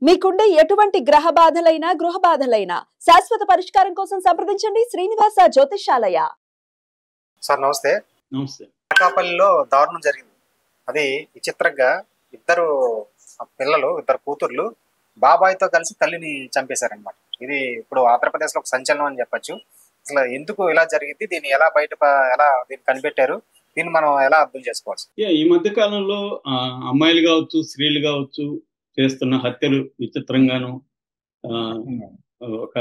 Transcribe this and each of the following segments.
మీకుండే ఎటువంటి గ్రహ బాధలైనా గృహ బాధలైనా శాశ్వత పరిష్కారం కోసం సంప్రదించండి శ్రీనివాస జ్యోతిషాలయ. సార్ నమస్తే. నమస్తే. అనకాపల్లిలో దారుణం జరిగింది. అది విచిత్రంగా ఇద్దరు కూతుర్లు బాబాయ్తో కలిసి తల్లిని చంపేశారనమాట. ఇది ఇప్పుడు ఆంధ్రప్రదేశ్లో ఒక సంచలనం అని చెప్పొచ్చు. అసలు ఎందుకు ఇలా జరిగింది, దీన్ని ఎలా దీన్ని కనిపెట్టారు, దీన్ని మనం ఎలా అర్థం చేసుకోవచ్చు? ఈ మధ్య కాలంలో అమ్మాయిలు కావచ్చు, స్త్రీలు కావచ్చు చేస్తున్న హత్యలు విచిత్రంగాను ఒక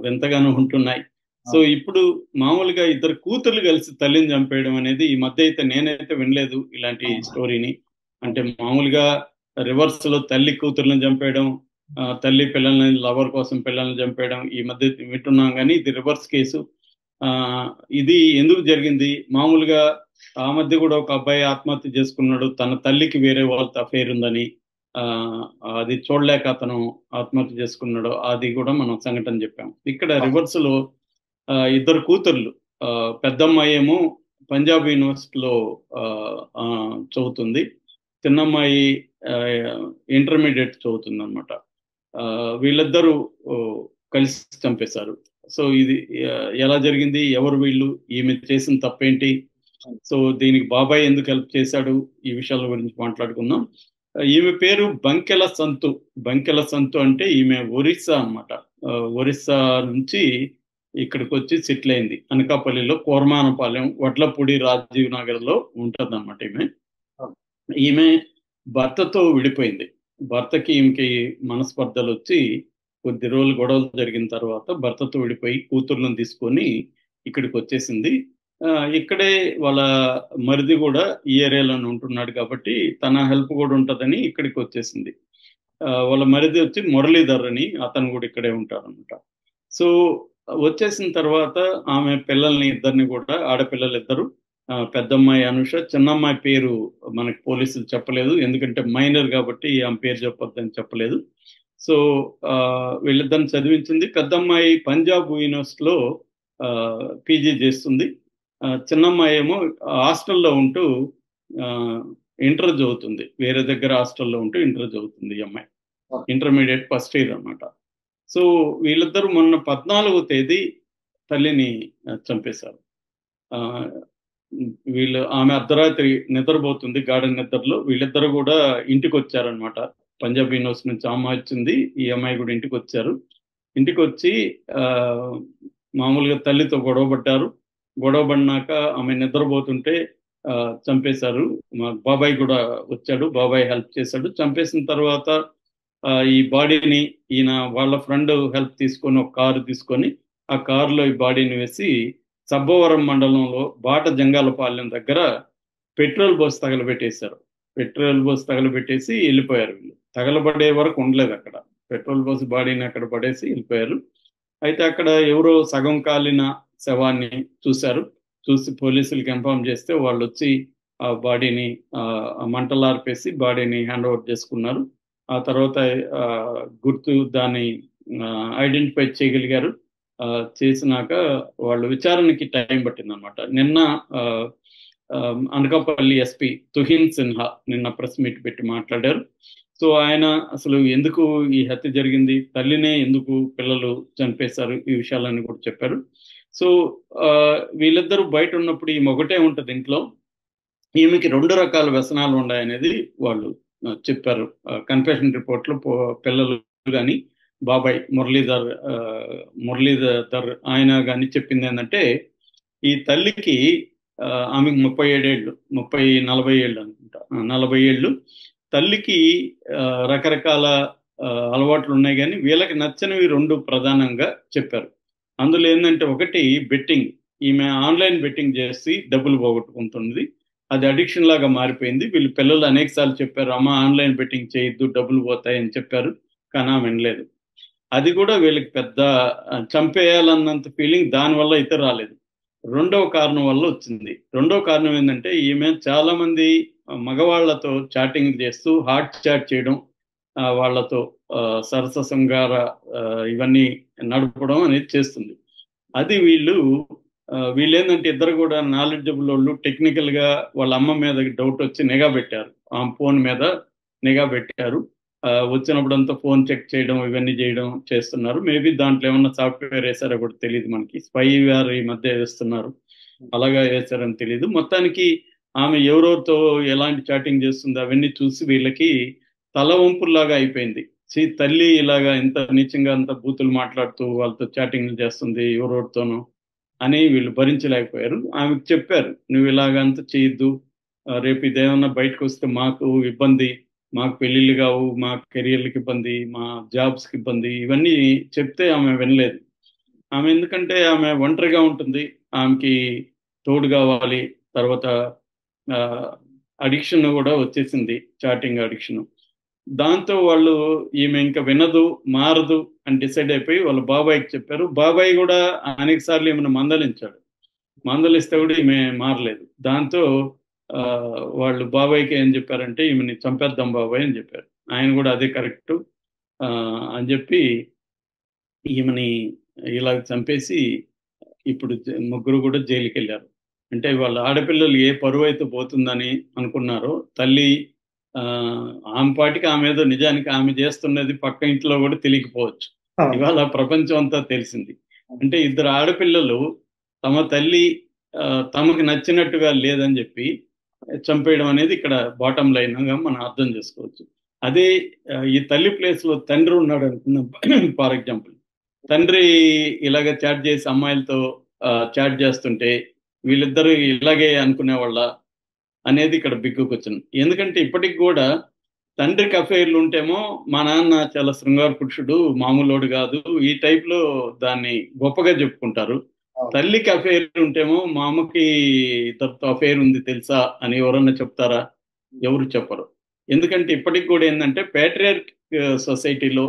వింతగాను ఉంటున్నాయి. సో ఇప్పుడు మామూలుగా ఇద్దరు కూతుర్లు కలిసి తల్లిని చంపేయడం అనేది ఈ మధ్య అయితే నేనైతే వినలేదు ఇలాంటి స్టోరీని. అంటే మామూలుగా రివర్స్ లో తల్లి కూతుర్లను చంపేయడం, తల్లి పిల్లల్ని లవర్ కోసం పిల్లల్ని చంపేయడం ఈ మధ్య వింటున్నాం. కానీ ఇది రివర్స్ కేసు. ఇది ఎందుకు జరిగింది? మామూలుగా ఆ మధ్య కూడా ఒక అబ్బాయి ఆత్మహత్య చేసుకున్నాడు. తన తల్లికి వేరే వాళ్ళతో అఫైర్ ఉందని అది చూడలేక అతను ఆత్మహత్య చేసుకున్నాడు. అది కూడా మనం సంఘటన చెప్పాం. ఇక్కడ రివర్స్ లో ఇద్దరు కూతుర్లు, పెద్దమ్మాయి ఏమో పంజాబ్ యూనివర్సిటీలో చదువుతుంది, చిన్నమ్మాయి ఇంటర్మీడియట్ చదువుతుంది అనమాట. వీళ్ళిద్దరూ కలిసి చంపేశారు. సో ఇది ఎలా జరిగింది, ఎవరు వీళ్ళు, ఈమె చేసిన తప్పేంటి, సో దీనికి బాబాయ్ ఎందుకు హెల్ప్ చేశాడు, ఈ విషయాల గురించి మాట్లాడుకుందాం. ఈమె పేరు బంకెల సంతు. బంకెల సంతు అంటే ఈమె ఒరిస్సా అన్నమాట. ఒరిస్సా నుంచి ఇక్కడికి వచ్చి సెటిల్ అయింది. అనకాపల్లిలో కోర్మానపాలెం వడ్లపూడి రాజీవ్ నగర్ లో ఉంటుంది అన్నమాట. ఈమె భర్తతో విడిపోయింది. భర్తకి ఈమెకి మనస్పర్ధలు వచ్చి కొద్ది రోజులు గొడవలు జరిగిన తర్వాత భర్తతో విడిపోయి కూతుర్లను తీసుకొని ఇక్కడికి వచ్చేసింది. ఇక్కడే వాళ్ళ మరిది కూడా ఈ ఏరియాలోనే ఉంటున్నాడు కాబట్టి తన హెల్ప్ కూడా ఉంటుందని ఇక్కడికి వచ్చేసింది. వాళ్ళ మరిది వచ్చి మురళీధర్ అని, అతను కూడా ఇక్కడే ఉంటారనమాట. సో వచ్చేసిన తర్వాత ఆమె పిల్లల్ని ఇద్దరిని కూడా, ఆడపిల్లలు ఇద్దరు, పెద్దమ్మాయి అనుష, చిన్నమ్మాయి పేరు మనకి పోలీసులు చెప్పలేదు ఎందుకంటే మైనర్ కాబట్టి ఆమె పేరు చెప్పొద్దని చెప్పలేదు. సో వీళ్ళిద్దరిని చదివించింది. పెద్దమ్మాయి పంజాబ్ యూనివర్సిటీలో పీజీ చేస్తుంది. చిన్నమ్మాయి ఏమో హాస్టల్లో ఉంటూ ఇంటర్ చదువుతుంది. వేరే దగ్గర హాస్టల్లో ఉంటూ ఇంటర్ చదువుతుంది ఈ అమ్మాయి. ఇంటర్మీడియట్ ఫస్ట్ ఇయర్ అన్నమాట. సో వీళ్ళిద్దరూ మొన్న 14వ తేదీ తల్లిని చంపేశారు. ఆమె అర్ధరాత్రి నిద్రపోతుంది గార్డెన్ నిద్రలో. వీళ్ళిద్దరు కూడా ఇంటికి వచ్చారనమాట. పంజాబ్ యూనివర్సిటీ నుంచి అమ్మాయి వచ్చింది, ఈ అమ్మాయి కూడా ఇంటికి వచ్చారు. ఇంటికి వచ్చి మామూలుగా తల్లితో గొడవపడ్డారు. గొడవపడినాక ఆమె నిద్రపోతుంటే చంపేశారు. మా బాబాయ్ కూడా వచ్చాడు, బాబాయ్ హెల్ప్ చేశాడు. చంపేసిన తర్వాత ఈ బాడీని ఈయన వాళ్ళ ఫ్రెండ్ హెల్ప్ తీసుకొని ఒక కారు తీసుకొని ఆ కారులో ఈ బాడీని వేసి సబ్బవరం మండలంలో బాట జంగాలపాలెం దగ్గర పెట్రోల్ పోసి తగలబెట్టేశారు. పెట్రోల్ పోసి తగలబెట్టేసి వెళ్ళిపోయారు. వీళ్ళు తగలబడే వరకు ఉండలేదు అక్కడ. పెట్రోల్ పోసి బాడీని అక్కడ పడేసి వెళ్ళిపోయారు. అయితే అక్కడ ఎవరో సగం కాలిన శవాన్ని చూశారు. చూసి పోలీసులకు ఇన్ఫార్మ్ చేస్తే వాళ్ళు వచ్చి ఆ బాడీని మంటలార్పేసి బాడీని హ్యాండ్ ఓవర్ చేసుకున్నారు. ఆ తర్వాత దాన్ని ఐడెంటిఫై చేయగలిగారు. చేసినాక వాళ్ళు విచారణకి టైం పట్టింది అనమాట. నిన్న అనకాపల్లి ఎస్పీ తుహిన్ సిన్హా నిన్న ప్రెస్ మీట్ పెట్టి మాట్లాడారు. సో ఆయన అసలు ఎందుకు ఈ హత్య జరిగింది, తల్లినే ఎందుకు పిల్లలు చంపేశారు, ఈ విషయాలన్నీ కూడా చెప్పారు. సో వీళ్ళిద్దరూ బయట ఉన్నప్పుడు ఈమె ఒకటే ఉంటుంది ఇంట్లో. ఈమెకి 2 రకాల వ్యసనాలు ఉన్నాయనేది వాళ్ళు చెప్పారు. కన్ఫెషన్ రిపోర్ట్లో పిల్లలు కానీ బాబాయ్ మురళీధర్ ఆయన కానీ చెప్పింది ఏంటంటే, ఈ తల్లికి ఆమెకు 40 ఏళ్ళు అనుకుంటా, 40 ఏళ్ళు. తల్లికి రకరకాల అలవాట్లు ఉన్నాయి కానీ వీళ్ళకి నచ్చనివి 2 ప్రధానంగా చెప్పారు. అందులో ఏంటంటే, ఒకటి బెట్టింగ్. ఈమె ఆన్లైన్ బెట్టింగ్ చేసి డబ్బులు పోగొట్టుకుంటుంది. అది అడిక్షన్ లాగా మారిపోయింది. వీళ్ళు పిల్లలు అనేక సార్లు చెప్పారు, అమ్మ ఆన్లైన్ బెట్టింగ్ చేయొద్దు డబ్బులు పోతాయని చెప్పారు, కానీ ఆమె వినలేదు. అది కూడా వీళ్ళకి పెద్ద చంపేయాలన్నంత ఫీలింగ్ దానివల్ల అయితే రాలేదు. 2వ కారణం వల్ల వచ్చింది. 2వ కారణం ఏంటంటే, ఈమె చాలా మంది మగవాళ్లతో చాటింగ్ చేస్తూ హాట్ చాట్ చేయడం, వాళ్లతో సరస శృంగార ఇవన్నీ నడపడం అనేది చేస్తుంది. అది వీళ్ళేంటంటే ఇద్దరు కూడా నాలెడ్జబుల్ వాళ్ళు. టెక్నికల్ గా వాళ్ళ అమ్మ మీద డౌట్ వచ్చి నిఘా పెట్టారు, ఆమె ఫోన్ మీద నిఘా పెట్టారు. వచ్చినప్పుడంతా ఫోన్ చెక్ చేయడం ఇవన్నీ చేయడం చేస్తున్నారు. మేబీ దాంట్లో ఏమన్నా సాఫ్ట్వేర్ వేసారో కూడా తెలియదు మనకి. స్పైవేర్ ఈ మధ్య వేస్తున్నారు, అలాగా వేసారని తెలియదు. మొత్తానికి ఆమె ఎవరెవరితో ఎలాంటి చాటింగ్ చేస్తుందో అవన్నీ చూసి వీళ్ళకి తల వంపుల్లాగా అయిపోయింది. తల్లి ఇలాగా ఎంత నీచంగా అంత బూతులు మాట్లాడుతూ వాళ్ళతో చాటింగ్ చేస్తుంది ఎవరెవరితోనూ అని వీళ్ళు భరించలేకపోయారు. ఆమెకు చెప్పారు, నువ్వు ఇలాగంతా చేయొద్దు, రేపు ఇదేమన్నా బయటకు వస్తే మాకు ఇబ్బంది, మాకు పెళ్ళిళ్ళు కావు, మా కెరియర్లకు ఇబ్బంది, మా జాబ్స్కి ఇబ్బంది, ఇవన్నీ చెప్తే ఆమె వినలేదు. ఆమె ఎందుకంటే ఆమె ఒంటరిగా ఉంటుంది, ఆమెకి తోడు కావాలి. తర్వాత అడిక్షన్ కూడా వచ్చేసింది, చాటింగ్ అడిక్షన్. దాంతో వాళ్ళు ఈమె ఇంకా వినదు, మారదు అని డిసైడ్ అయిపోయి వాళ్ళ బాబాయ్కి చెప్పారు. బాబాయ్ కూడా అనేక సార్లు ఈమెను మందలిస్తే కూడా ఈమె మారలేదు. దాంతో వాళ్ళు బాబాయ్కి ఏం చెప్పారంటే ఈమెని చంపేద్దాం బాబాయ్ అని చెప్పారు. ఆయన కూడా అదే కరెక్ట్ అని చెప్పి ఈమెని ఇలా చంపేసి ఇప్పుడు ముగ్గురు కూడా జైలుకి వెళ్ళారు. అంటే వాళ్ళ ఆడపిల్లలు ఏ పరువు అయితే పోతుందని అనుకున్నారో, తల్లి ఆమె పాటికి ఆమె ఏదో నిజానికి ఆమె చేస్తున్నది పక్క ఇంట్లో కూడా తెలియకపోవచ్చు, ఇవాళ ప్రపంచం అంతా తెలిసింది. అంటే ఇద్దరు ఆడపిల్లలు తమ తల్లి తమకు నచ్చినట్టుగా లేదని చెప్పి చంపేయడం అనేది ఇక్కడ బాటం లైన్గా మనం అర్థం చేసుకోవచ్చు. అదే ఈ తల్లి ప్లేస్ లో తండ్రి ఉన్నాడు అనుకున్నాం. ఫర్ ఎగ్జాంపుల్, తండ్రి ఇలాగ చాట్ చేసి అమ్మాయిలతో చాట్ చేస్తుంటే వీళ్ళిద్దరూ ఇలాగే అనుకునేవాళ్ళ అనేది ఇక్కడ బిగ్గు క్వశ్చన్. ఎందుకంటే ఇప్పటికి కూడా తండ్రికి అఫైర్లు ఉంటేమో మా నాన్న చాలా శృంగార పురుషుడు, మామూలోడు కాదు, ఈ టైప్ లో దాన్ని గొప్పగా చెప్పుకుంటారు. తల్లికి అఫైర్ ఉంటేమో మా అమ్మకి ఇద్దరితో అఫైర్ ఉంది తెలుసా అని ఎవరన్నా చెప్తారా? ఎవరు చెప్పరు. ఎందుకంటే ఇప్పటికి కూడా ఏంటంటే ప్యాట్రియార్క్ సొసైటీలో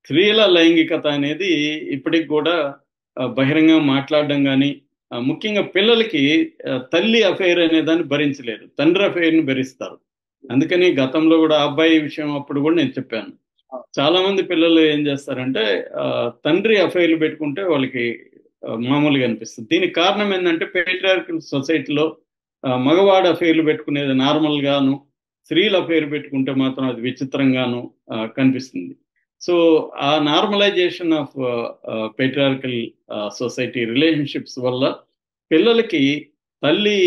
స్త్రీల లైంగికత అనేది ఇప్పటికి కూడా బహిరంగంగా మాట్లాడడం కానీ, ముఖ్యంగా పిల్లలకి తల్లి అఫైర్ అనే దాన్ని భరించలేరు, తండ్రి అఫైర్ని భరిస్తారు. అందుకని గతంలో కూడా అబ్బాయి విషయం అప్పుడు కూడా నేను చెప్పాను, చాలా మంది పిల్లలు ఏం చేస్తారంటే తండ్రి అఫైర్లు పెట్టుకుంటే వాళ్ళకి మామూలుగా అనిపిస్తుంది. దీనికి కారణం ఏంటంటే పేట్రియార్కల్ సొసైటీలో మగవాడు అఫైర్లు పెట్టుకునేది నార్మల్ గాను, స్త్రీల అఫైర్ పెట్టుకుంటే మాత్రం అది విచిత్రంగాను కనిపిస్తుంది. సో ఆ normalization of patriarchal society relationships వల్ల పిల్లలకి తల్లి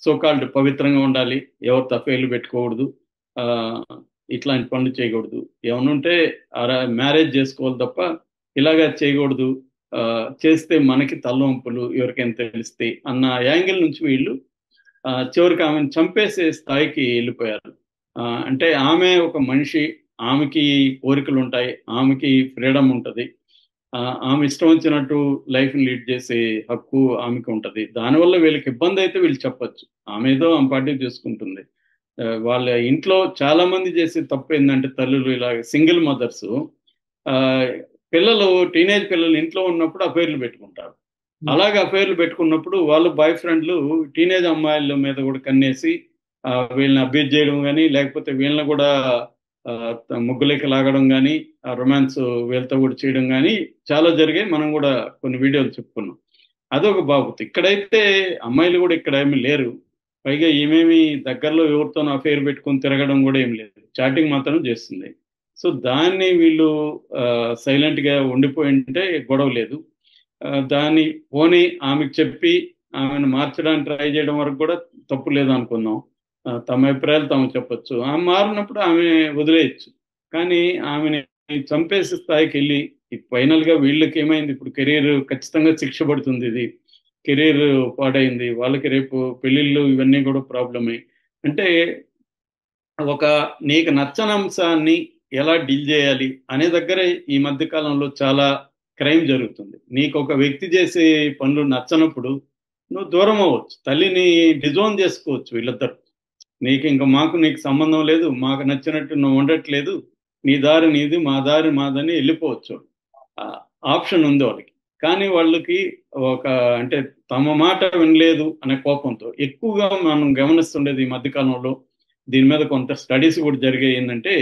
సోకాల్డ్ పవిత్రంగా ఉండాలి, ఎవరితో అఫైర్లు పెట్టుకోకూడదు, ఇట్లాంటి పనులు చేయకూడదు, ఏమనుంటే మ్యారేజ్ చేసుకోవాలి తప్ప ఇలాగా చేయకూడదు, చేస్తే మనకి తలవంపులు ఎవరికైనా తెలిస్తే అన్న యాంగిల్ నుంచి వీళ్ళు చివరికి ఆమెను చంపేసే స్థాయికి వెళ్ళిపోయారు. అంటే ఆమె ఒక మనిషి, ఆమెకి కోరికలు ఉంటాయి, ఆమెకి ఫ్రీడమ్ ఉంటుంది, ఆమె ఇష్టం వచ్చినట్టు లైఫ్ని లీడ్ చేసే హక్కు ఆమెకి ఉంటుంది. దానివల్ల వీళ్ళకి ఇబ్బంది అయితే వీళ్ళు చెప్పచ్చు, ఆమె ఏదో ఆమె పార్టీ చేసుకుంటుంది. వాళ్ళ ఇంట్లో చాలా మంది చేసే తప్పు ఏంటంటే తల్లులు ఇలా సింగిల్ మదర్స్ పిల్లలు, టీనేజ్ పిల్లలు ఇంట్లో ఉన్నప్పుడు అఫైర్లు పెట్టుకుంటారు. అలాగే అఫైర్లు పెట్టుకున్నప్పుడు వాళ్ళ బాయ్ ఫ్రెండ్లు టీనేజ్ అమ్మాయిల మీద కూడా కన్నేసి వీళ్ళని అబ్యూజ్ చేయడం కానీ, లేకపోతే వీళ్ళని కూడా ముగ్గులకి లాగడం కానీ, రొమాన్స్ వీళ్ళతో కూడా చేయడం కానీ చాలా జరిగాయి. మనం కూడా కొన్ని వీడియోలు చెప్పుకున్నాం. అదొక బాబుత్. ఇక్కడైతే అమ్మాయిలు కూడా ఇక్కడ ఏమి లేరు, పైగా ఏమేమి దగ్గరలో ఎవరితోనో అఫైర్ పెట్టుకొని తిరగడం కూడా ఏం లేదు, చాటింగ్ మాత్రం చేస్తుంది. సో దాన్ని వీళ్ళు సైలెంట్గా ఉండిపోయి ఉంటే గొడవ లేదు. దాన్ని పోనీ ఆమెకు చెప్పి ఆమెను మార్చడానికి ట్రై చేయడం వరకు కూడా తప్పు లేదు అనుకుందాం. తమ అభిప్రాయాలు తాము చెప్పచ్చు, ఆమె మారినప్పుడు ఆమె వదిలేయచ్చు. కానీ ఆమెని చంపేసే స్థాయికి వెళ్ళి ఫైనల్గా వీళ్ళకి ఏమైంది, ఇప్పుడు కెరీర్ ఖచ్చితంగా శిక్ష పడుతుంది, ఇది కెరీర్ పాడైంది, వాళ్ళకి రేపు పెళ్ళిళ్ళు ఇవన్నీ కూడా ప్రాబ్లమే. అంటే ఒక నీకు నచ్చని అంశాన్ని ఎలా డీల్ చేయాలి అనే దగ్గరే ఈ మధ్య కాలంలో చాలా క్రైమ్ జరుగుతుంది. నీకు ఒక వ్యక్తి చేసే పనులు నచ్చనప్పుడు నువ్వు దూరం అవ్వచ్చు, తల్లిని డిజోన్ చేసుకోవచ్చు. వీళ్ళిద్దరు నీకు ఇంకా నీకు సంబంధం లేదు, మాకు నచ్చినట్టు నువ్వు ఉండట్లేదు, నీ దారి నీది, మా దారి మాదని వెళ్ళిపోవచ్చు, ఆప్షన్ ఉంది వాళ్ళకి. కానీ వాళ్ళకి అంటే తమ మాట వినలేదు అనే కోపంతో ఎక్కువగా మనం గమనిస్తుండేది ఈ మధ్యకాలంలో. దీని మీద కొంత స్టడీస్ కూడా జరిగాయి. ఏంటంటే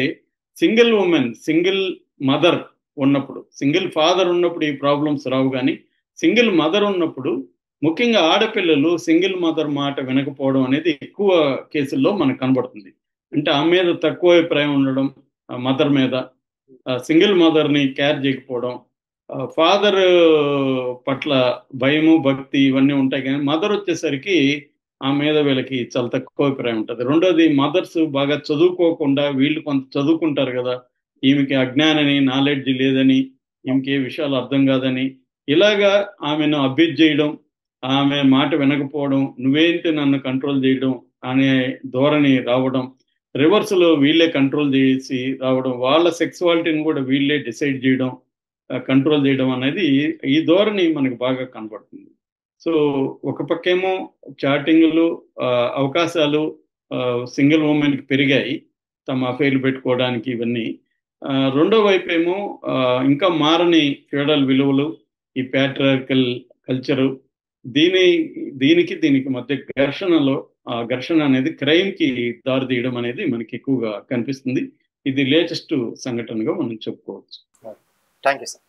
సింగిల్ ఉమెన్, సింగిల్ మదర్ ఉన్నప్పుడు, సింగిల్ ఫాదర్ ఉన్నప్పుడు ఈ ప్రాబ్లమ్స్ రావు, కానీ సింగిల్ మదర్ ఉన్నప్పుడు, ముఖ్యంగా ఆడపిల్లలు సింగిల్ మదర్ మాట వినకపోవడం అనేది ఎక్కువ కేసుల్లో మనకు కనబడుతుంది. అంటే ఆమె మీద తక్కువ అభిప్రాయం ఉండడం, మదర్ మీద, సింగిల్ మదర్ని కేర్ చేయకపోవడం, ఫాదర్ పట్ల భయము భక్తి ఇవన్నీ ఉంటాయి. కానీ మదర్ వచ్చేసరికి ఆమె మీద వీళ్ళకి చాలా తక్కువ అభిప్రాయం ఉంటుంది. రెండోది, మదర్స్ బాగా చదువుకోకుండా, వీళ్ళు కొంత చదువుకుంటారు కదా, ఈమెకి అజ్ఞానని, నాలెడ్జ్ లేదని, ఈమెకి ఏ విషయాలు అర్థం కాదని, ఇలాగా ఆమెను అబ్యూజ్ చేయడం, ఆమె మాట వినకపోవడం, నువ్వేంటి నన్ను కంట్రోల్ చేయడం అనే ధోరణి రావడం, రివర్స్లో వీళ్ళే కంట్రోల్ చేసి రావడం, వాళ్ళ సెక్సువాలిటీని కూడా వీళ్ళే డిసైడ్ చేయడం, కంట్రోల్ చేయడం అనేది ఈ ధోరణి మనకు బాగా కనబడుతుంది. సో ఒక పక్కేమో చాటింగ్లు, అవకాశాలు సింగిల్ ఉమెన్కి పెరిగాయి తమ అఫైర్లు పెట్టుకోవడానికి ఇవన్నీ. రెండో వైపు ఏమో ఇంకా మారని ఫ్యూడల్ విలువలు, ఈ ప్యాట్రియార్కల్ కల్చరు, దీనికి మధ్య ఘర్షణ అనేది క్రైమ్కి దారితీయడం అనేది మనకి ఎక్కువగా కనిపిస్తుంది. ఇది లేటెస్ట్ సంఘటనగా మనం చెప్పుకోవచ్చు. Thank you sir.